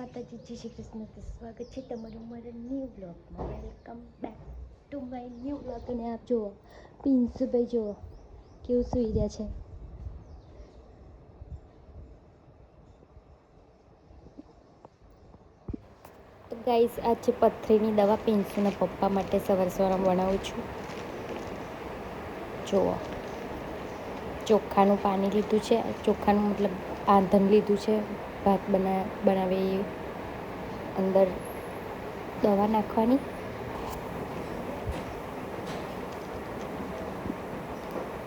માતાજી, જય શ્રી કૃષ્ણ. તો સ્વાગત છે તમારું મારા ન્યૂ બ્લોગમાં. Welcome back to my new blog. અને આપ જુઓ પિન્સુભાઈ, જુઓ કેવું સૂઈ રહ્યા છે. તો ગાઈસ, આ છે પથરીની દવા. પિન્સુના પપ્પા માટે સવાર સવારમાં બનાવું છું. જુઓ, ચોખાનું પાણી લીધું છે. ચોખાનું મતલબ આંધણ લીધું છે. ભાત બનાવે એ અંદર દવા નાખવાની.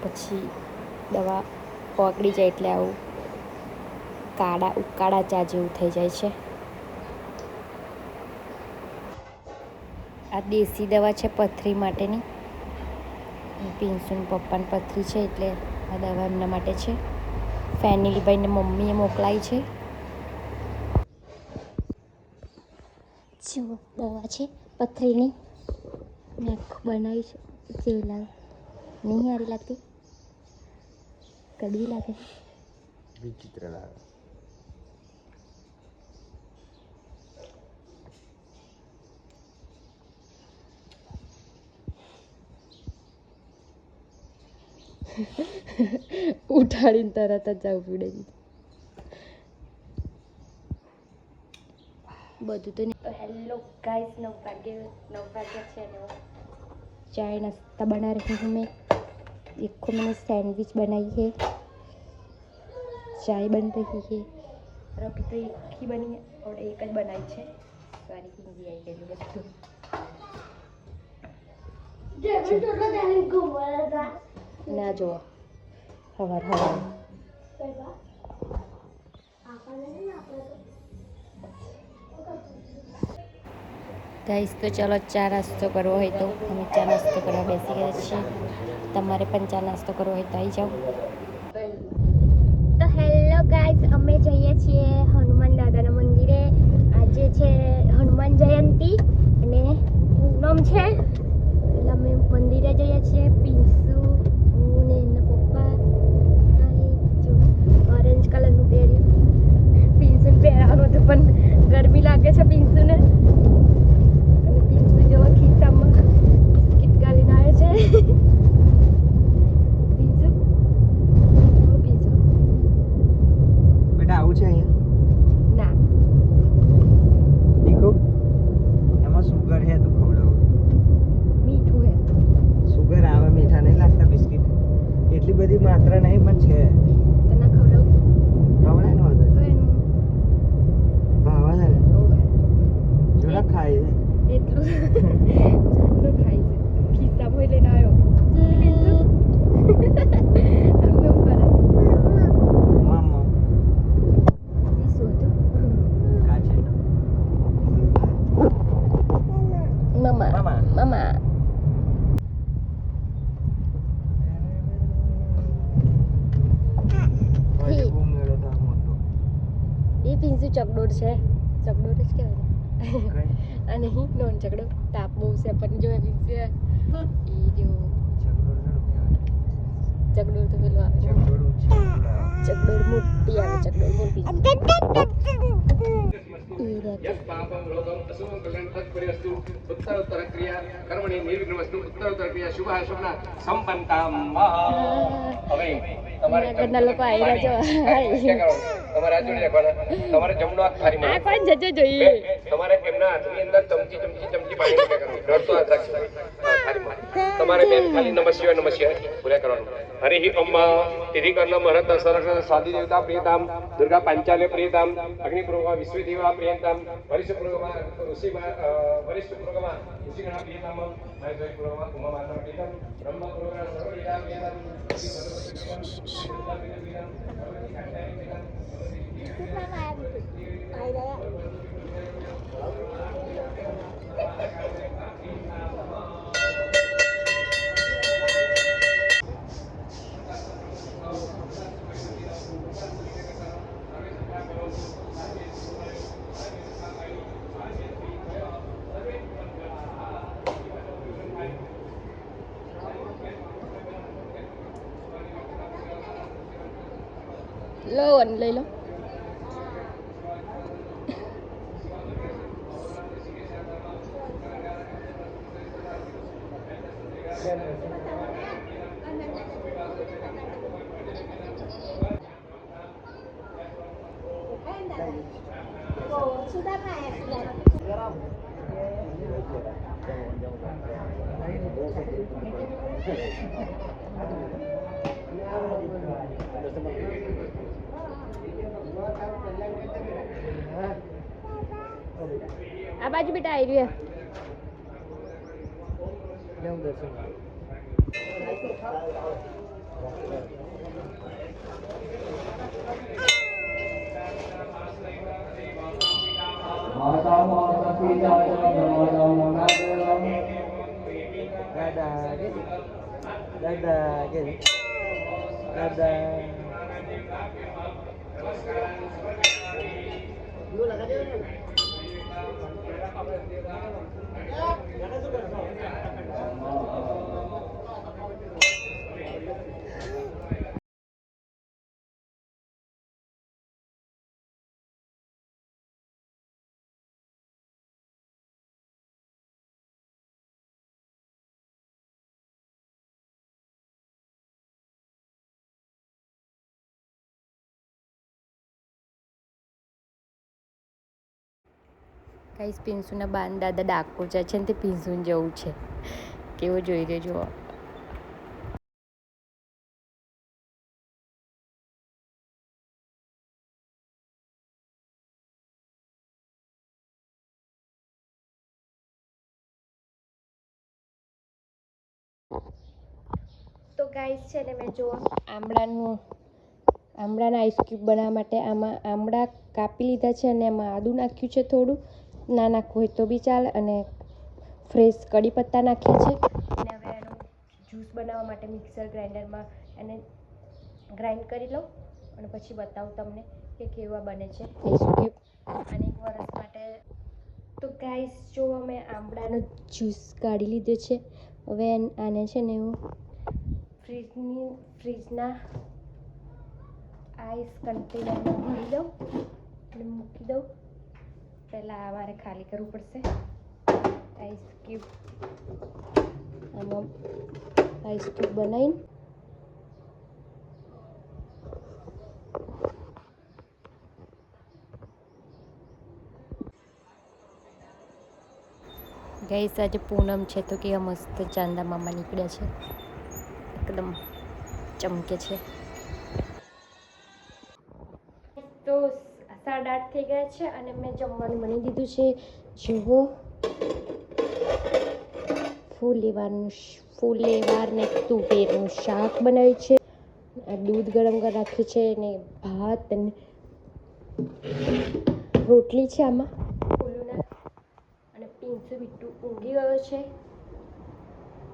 પછી દવા ઓગળી જાય એટલે આવું ઉકાળા ચા જેવું થઈ જાય છે. આ દેશી દવા છે પથરી માટેની. પિન્સુના પપ્પાની પથરી છે એટલે આ દવા એમના માટે છે. ફેનિલભાઈને મમ્મીએ મોકલાઈ છે. જુઓ, દવા છે પથરીની. નાક બનાવી છે. જેવી લાગે નહીં સારી લાગતી, કડવી લાગે, વિચિત્ર લાગે. ઉઠાડીને તરત જ જવું પડે. બધું તો નહીં. હેલો ગાઈસ, 9 વાગ્યા છે અને चाय नाश्ता बना रही हूँ मैं. देखो, मैंने सैंडविच बनाई है. चाय बन रही है. और अभी तो एक ही बनी है और एक જ બનાવી છે. સારી હિન્દી આવી ગયેલું બધું. અને આ જુઓ સવાર ગાઈસ. તો ચાલો ચા નાસ્તો કરવો હોય તો અમે ચા નાસ્તો કરવા બેસી ગયા છીએ. તમારે પણ ચા નાસ્તો કરવો હોય તો આવી જાઓ. તો હેલો ગાઈસ, અમે જઈએ છીએ હનુમાન દાદાના મંદિરે. આજે છે હનુમાન જયંતિ અને પૂનમ છે એટલે અમે મંદિરે જઈએ છીએ. પિન્સુ, હું ને એના પપ્પા. ઓરેન્જ કલરનું પહેર્યું. પિન્સુને પહેરવાનું હતું પણ ગરમી લાગે છે પિન્સુને. ખિસ્સામાં બિસ્કિટ ગાલીને આવે છે. બેટા આવું છે અહીંયા? ના, દીકુ એમાં સુગર હે તો ખવડાવું. મીઠું હે. સુગર આવે, મીઠા નહીં લાગતા બિસ્કિટ. એટલી બધી માત્રા નહીં પણ છે. તને ખવડાવું? ખવડાય નો હતો તો એનું ભાવે છે ને જોડા ખાય છે એટલું ચાલો ખાય છે. ખિસ્સામાં લઈને આવ્યો. મામા શું હતું? કાચે મામા મામા. મામા. ઓય બહુ મેળો તો મોટો. એ પિન્સુ ચકડોળ છે. ચકડોળ જ કહેવાય ને. કઈ અને નોન ચકડો. તાપ બહુ છે પણ જો પિન્સુ એ જો ચકડોળ તો પેલું આવે. ચકડોળ મોટી આવે. ચકડોળ મોટી. પાપમ રોગમ અશુભમ કલ્યાણ તત્પર્યસ્તુ ઉત્તરોત્તર ક્રિયા કર્મણિ નિર્વિઘ્નમસ્તુ ઉત્તરોત્તર ક્રિયા શુભાશુભના સંપન્નતામ. હવે તમારે ઘરના લોકો આયરા જો. તમારે આજુ રાખવાના. તમારે જમણો હાથ થાળીમાં. આ કોણ જજો જોઈએ. તમારે એમના હાથની અંદર ચમચી પાણી પૂરા કરવાનું. રડતો હાથ રાખજો થાળીમાં. તમારે બેન ખાલી નમઃ શિવાય પૂરા કરવાનું. હરિ અંબા તિથિકર્ણ મહરત સરસ સ્વાદી દેવતા પ્રિયતામ દુર્ગા પાંચાલ્ય પ્રિયતામ અગ્નિપૂર્વમાં વિશ્વદેવા પ્રિયતામ વરિષ્ઠપૂર્વમાં ઋષિગણા પ્રિયતામ મહેશ્વરીપૂર્વમાં ઉમા માતા પ્રિયતામ બ્રહ્મપૂર્વમાં સર્વલીલા પ્રિયતામ લો અને લઈ લો. આ બાજુ બેટા આવી રહ્યો ગાઈસ પિન્સુના બાન દાદા ડાકોર જાય છે ને તે પિન્સુને જવું છે કેવો જોઈ રહ્યો જુઓ તો ગાઈસ છે ને મેં જો આમળાના આઈસ ક્યુબ બનાવવા માટે આમાં આમળા કાપી લીધા છે અને એમાં આદું નાખ્યું છે થોડું ના નાખવું હોય તો બી ચાલે અને ફ્રેશ કડી પત્તા નાખ્યા છે અને હવે એનો જ્યુસ બનાવવા માટે મિક્સર ગ્રાઇન્ડરમાં એને ગ્રાઇન્ડ કરી લઉં અને પછી બતાવું તમને કે કેવા બને છે આઈસ ક્યુબ અને એક વરસ માટે તો ગાઈસ જો અમે આમળાનો જ્યુસ કાઢી લીધો છે હવે આને છે ને હું ફ્રીજના આઈસ કન્ટેનરમાં ભરી દઉં અને મૂકી દઉં પહેલાં મારે ખાલી કરવું પડશે આઈસ ક્યુબ આમાં આઈસ ક્યુબ બનાવીને ગાઈસ આજે પૂનમ છે તો કેવા મસ્ત ચાંદા મામા નીકળ્યા છે એકદમ ચમકે છે તો 8:30 થઈ ગયા છે અને મેં જમવાનું બની દીધું છે જુઓ ફુલેવાર ને તુવેરનું શાક બનાવ્યું છે આ દૂધ ગરમ કરી રાખ્યું છે અને ભાત અને રોટલી છે આમાં ફૂલોના અને પિન્સુ બીટુ ઊંઘી ગયો છે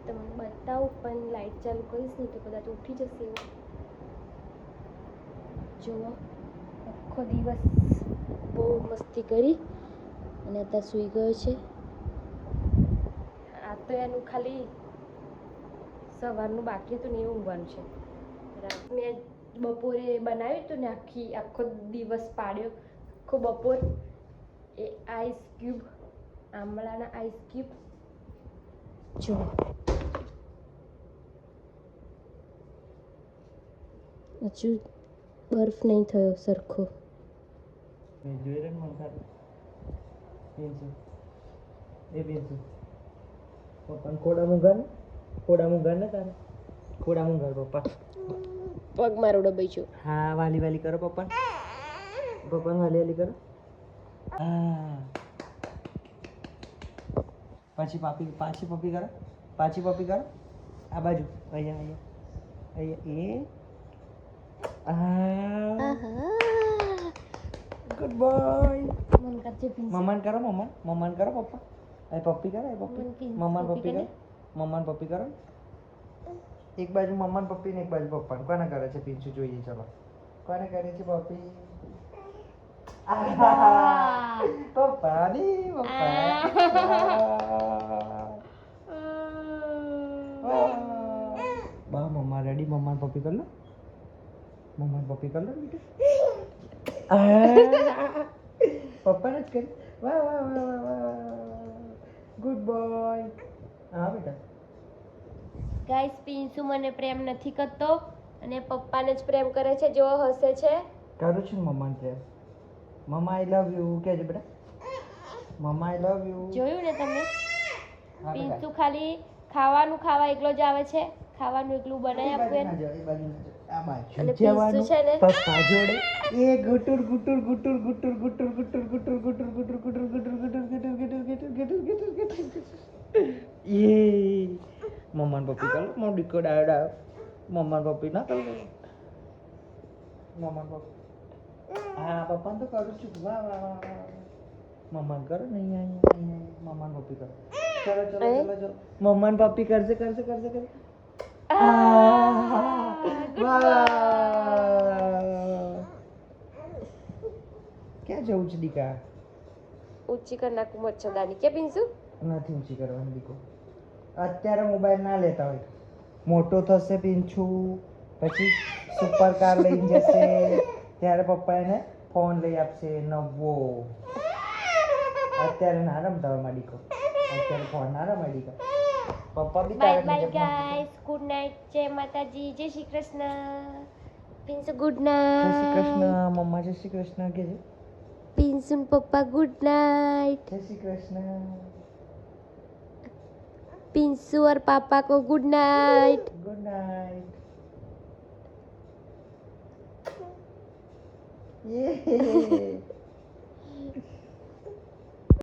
તમને બતાવું પણ લાઈટ ચાલુ કરીશ નહીં તો કદાચ ઉઠી જશે એવું જુઓ આખો દિવસ બહુ મસ્તી કરી અને અત્યારે સૂઈ ગયો છે આ તો એનું ખાલી સવારનું બાકી હતું ને એ ઊંઘવાનું છે મેં બપોરે બનાવ્યું હતું ને આખો દિવસ પાડ્યો આખો બપોર એ આઈસ ક્યુબ આમળાના આઈસ ક્યુબ જો હજુ બરફ નહીં થયો સરખો જોઈ રહ્યો મન ખાતે પીન્સુ એ પીન્સુ પપ્પાને ખોડા મૂંઘાર ને તારે ખોડા મૂંઘાર પપ્પા પગ મારો ડબાઈ ગયો હા વાલી કરો પપ્પાને વાલી કરો હા પાછી પપ્પી કરો આ બાજુ અહીંયા એ ગુડ બોય મમ્માન કરો પપ્પા અહીં પપ્પી કરો મમ્માન પપ્પી કરો એક બાજુ મમ્માન પપ્પી ને એક બાજુ પપ્પાને કોને કરે છે પીછું જોઈએ ચલો કોને કરે છે પપ્પી પપ્પાની બા મમ્મા રેડી મમ્માન પપ્પી કર લો બેટા પપ્પાને જ કરી વાહ ગુડ બોય હા બેટા ગાઈસ પિન્સુ મને પ્રેમ નથી કરતો અને પપ્પાને જ પ્રેમ કરે છે. જો હસે છે. કરું છું મમ્માને પ્રેમ. મમ્મા આઈ લવ યુ કહેજે બેટા. મમ્મા આઈ લવ યુ. જોયું ને તમે? હા, પિન્સુ બેટા. ખાલી ખાવાનું ખાવા એકલો જ આવે છે. ખાવાનું એકલું બનાવી એ બાજુ આપવું ના એને. જાઓ, એ બાજુ ના જાઓ. આ બાજુ અને પિન્સુ જવાનું. છે ને? પપ્પા જોડે એ ગુટુર ગુટુર ગુટુર ગુટુર ગુટુર ગુટુર ગુટુર ગુટુર ગુટુર ગુટુર ગુટુર ગુટુર ગુટુર ગુટુર ગુટુર ગુટુર ગુટુર ગુટુર. એ મમ્માન પપ્પી કરો મો ડીકો ડાયો મમ્માન પપ્પી ના કરો મમ્માન પપ્પી. હા પપ્પાને તો કરું છું. વાહ વાહ વાહ વાહ. મમ્માન કરો ને અહીંયા મમ્માન પપ્પી કરો. ચલો ચલો ચલો ચલો. મમ્માન પપ્પી કરશે કરશે કરશે કરશે. ક્યાં જવું છે દીકા? ઊંચી કરી નાખું મચ્છરદાની કે પિન્સુ? નથી ઊંચી કરવાની દીકો. અત્યારે મોબાઈલ ના લેતા હોય. મોટો થશે પિંછુ પછી સુપર કાર લઈને જશે ત્યારે પપ્પા એને ફોન લઈ આપશે નવો. અત્યારે ના રમતા હોય મારી દીકો. અત્યારે ફોન ના રમાય દીકા. પપ્પા બી બાય તારે બાય નજર ગાઈસ. Good night. જય માતાજી. જય શ્રી કૃષ્ણ. પિન્સુ ગુડ જય શ્રી નાઇટ. કૃષ્ણ. મમ્મા જય શ્રી કૃષ્ણ કે છે. પિન્સુ ને પપ્પા ગુડ નાઇટ. જય શ્રી કૃષ્ણ. पिंसू और पापा को गुड नाइट. Good night. યે